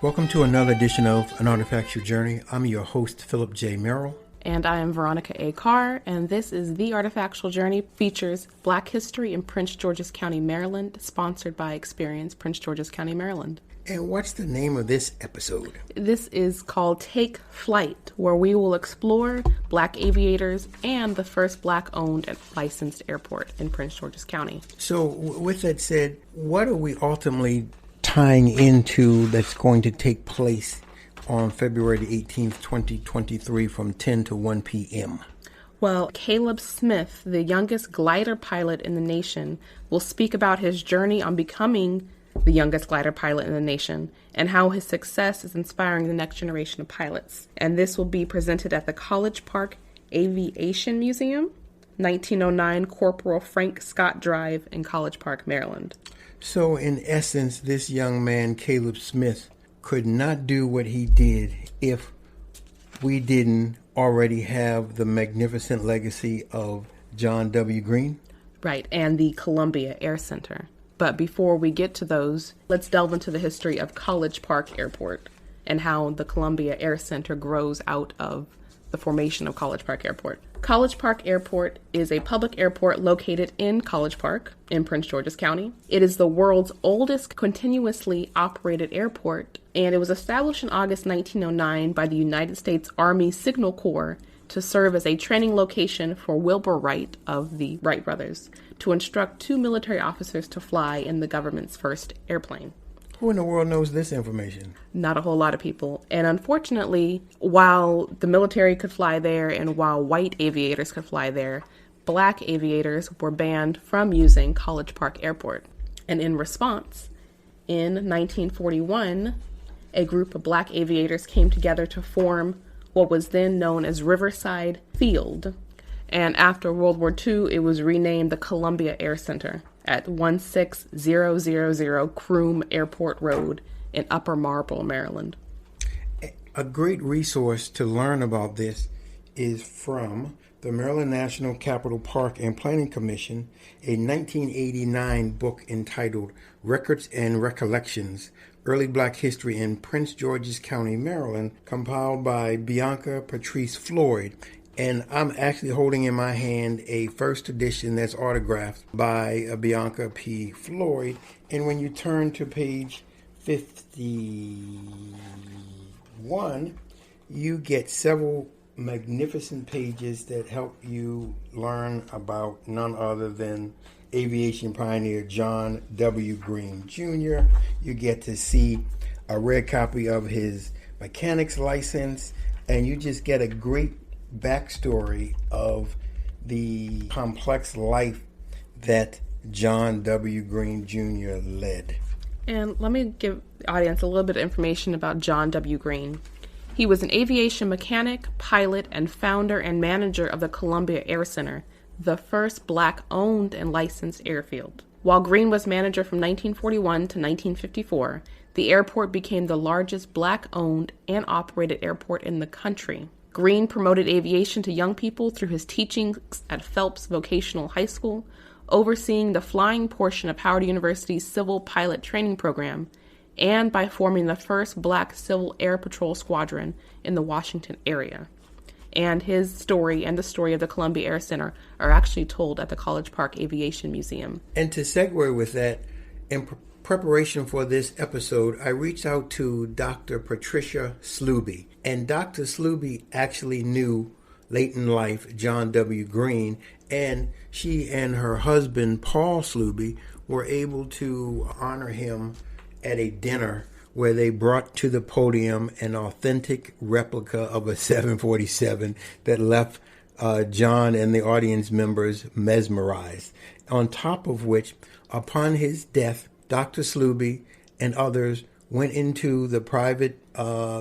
Welcome to another edition of An Artifactual Journey. I'm your host, Philip J. Merrill. And I am Veronica A. Carr, and this is The Artifactual Journey, features Black History in Prince George's County, Maryland, sponsored by Experience Prince George's County, Maryland. And what's the name of this episode? This is called Take Flight, where we will explore Black aviators and the first Black-owned and licensed airport in Prince George's County. So with that said, what are we ultimately tying into that's going to take place on February 18th, 2023 from 10 to 1 p.m.? Well, Caleb Smith, the youngest glider pilot in the nation, will speak about his journey on becoming the youngest glider pilot in the nation and how his success is inspiring the next generation of pilots. And this will be presented at the College Park Aviation Museum, 1909 Corporal Frank Scott Drive in College Park, Maryland. So in essence, this young man, Caleb Smith, could not do what he did if we didn't already have the magnificent legacy of John W. Green. Right, and the Columbia Air Center. But before we get to those, let's delve into the history of College Park Airport and how the Columbia Air Center grows out of the formation of College Park Airport. College Park Airport is a public airport located in College Park in Prince George's County. It is the world's oldest continuously operated airport, and it was established in August 1909 by the United States Army Signal Corps to serve as a training location for Wilbur Wright of the Wright brothers to instruct two military officers to fly in the government's first airplane. Who in the world knows this information? Not a whole lot of people. And unfortunately, while the military could fly there and while white aviators could fly there, Black aviators were banned from using College Park Airport. And in response, in 1941, a group of Black aviators came together to form what was then known as Riverside Field. And after World War II, it was renamed the Columbia Air Center at 16000 Croom Airport Road in Upper Marlboro, Maryland. A great resource to learn about this is from the Maryland National Capital Park and Planning Commission, a 1989 book entitled Records and Recollections, Early Black History in Prince George's County, Maryland, compiled by Bianca Patrice Floyd. And I'm actually holding in my hand a first edition that's autographed by Bianca P. Floyd. And when you turn to page 51, you get several magnificent pages that help you learn about none other than aviation pioneer John W. Green Jr. You get to see a rare copy of his mechanic's license, and you just get a great backstory of the complex life that John W. Green Jr. led. And let me give the audience a little bit of information about John W. Green. He was an aviation mechanic, pilot, and founder and manager of the Columbia Air Center, the first Black-owned and licensed airfield. While Green was manager from 1941 to 1954, the airport became the largest Black-owned and operated airport in the country. Green promoted aviation to young people through his teachings at Phelps Vocational High School, overseeing the flying portion of Howard University's Civil Pilot Training Program, and by forming the first Black Civil Air Patrol Squadron in the Washington area. And his story and the story of the Columbia Air Center are actually told at the College Park Aviation Museum. And to segue with that, in preparation for this episode, I reached out to Dr. Patricia Sluby. And Dr. Sluby actually knew late in life John W. Green, and she and her husband, Paul Sluby, were able to honor him at a dinner where they brought to the podium an authentic replica of a 747 that left John and the audience members mesmerized. On top of which, upon his death, Dr. Sluby and others went into the private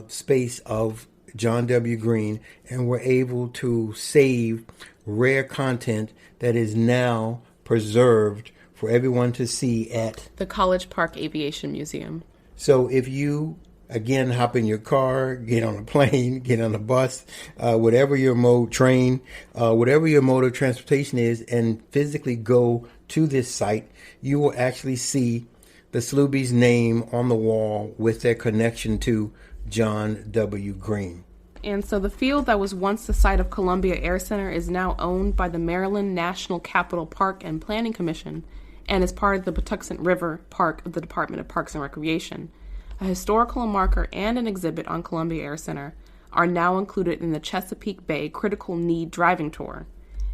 space of John W. Green and were able to save rare content that is now preserved for everyone to see at the College Park Aviation Museum. So if you, again, hop in your car, get on a plane, get on a bus, whatever your mode, train, whatever your mode of transportation is, and physically go to this site, you will actually see the Slooby's name on the wall with their connection to John W. Green. And so the field that was once the site of Columbia Air Center is now owned by the Maryland National Capital Park and Planning Commission and is part of the Patuxent River Park of the Department of Parks and Recreation. A historical marker and an exhibit on Columbia Air Center are now included in the Chesapeake Bay Critical Need Driving Tour.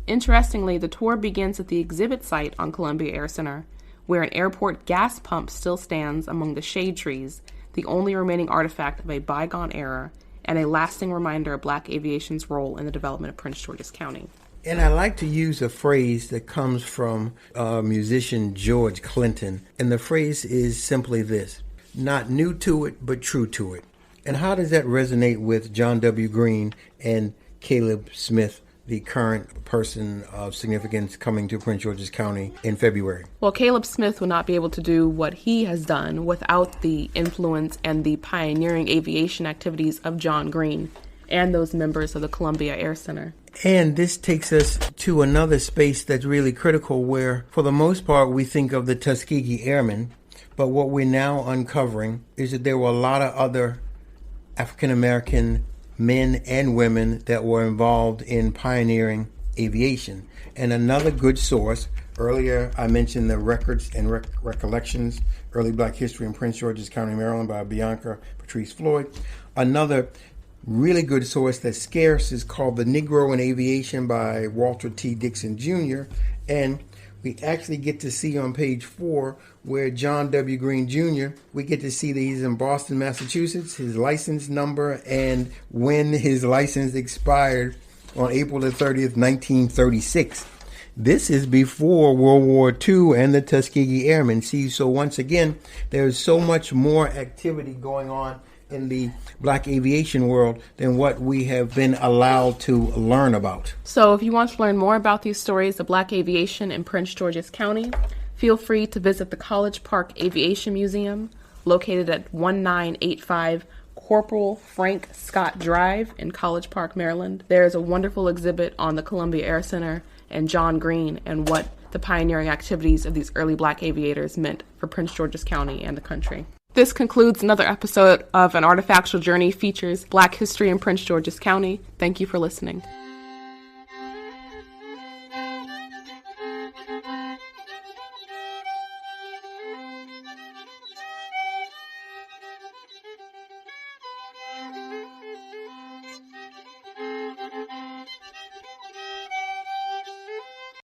Interestingly, the tour begins at the exhibit site on Columbia Air Center, where an airport gas pump still stands among the shade trees, the only remaining artifact of a bygone era, and a lasting reminder of Black aviation's role in the development of Prince George's County. And I like to use a phrase that comes from musician George Clinton, and the phrase is simply this: not new to it, but true to it. And how does that resonate with John W. Green and Caleb Smith, the current person of significance coming to Prince George's County in February? Well, Caleb Smith would not be able to do what he has done without the influence and the pioneering aviation activities of John Green and those members of the Columbia Air Center. And this takes us to another space that's really critical where, for the most part, we think of the Tuskegee Airmen, but what we're now uncovering is that there were a lot of other African-American men and women that were involved in pioneering aviation. And another good source, earlier I mentioned the Records and Recollections, Early Black History in Prince George's County, Maryland by Bianca Patrice Floyd. Another really good source that's scarce is called The Negro in Aviation by Walter T. Dixon Jr. And we actually get to see on page 4 where John W. Green Jr., we get to see that he's in Boston, Massachusetts, his license number, and when his license expired on April the 30th, 1936. This is before World War II and the Tuskegee Airmen. See, so once again, there's so much more activity going on in the Black aviation world than what we have been allowed to learn about. So if you want to learn more about these stories of Black aviation in Prince George's County, feel free to visit the College Park Aviation Museum, located at 1985 Corporal Frank Scott Drive in College Park, Maryland. There is a wonderful exhibit on the Columbia Air Center and John Green and what the pioneering activities of these early Black aviators meant for Prince George's County and the country. This concludes another episode of An Artifactual Journey features Black history in Prince George's County. Thank you for listening.